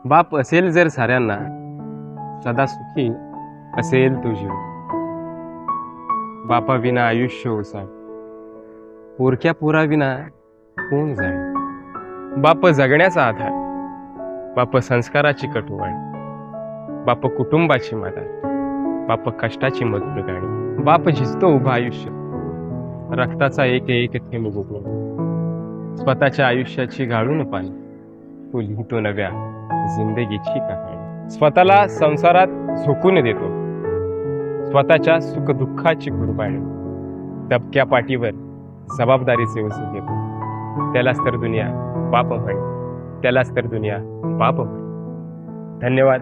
बाप असेल जर साऱ्यांना, सदा सुखी असेल तो जीव. बापा विना आयुष्य ओसाड, पोरक्या पोरा विना कोण जाण. बाप जगण्याचा आधार, बाप संस्काराची कटुवण, बाप कुटुंबाची मदत, बाप कष्टाची मधुर गाणी. बाप झिजतो उभा आयुष्य, रक्ताचा एक एक थेंब गुगळून. स्वतःच्या आयुष्याची गाळून पाणी, तो लिहितो नव्या जिंदगीची कहाणी. स्वतःला संसारात झोकून देतो, स्वतःच्या सुखदुःखाची कुर्बानी. दबक्या पाठीवर जबाबदारीचे ओझे घेतो, त्यालाच तर दुनिया बाप म्हणे, त्यालाच तर दुनिया बाप म्हणे. धन्यवाद.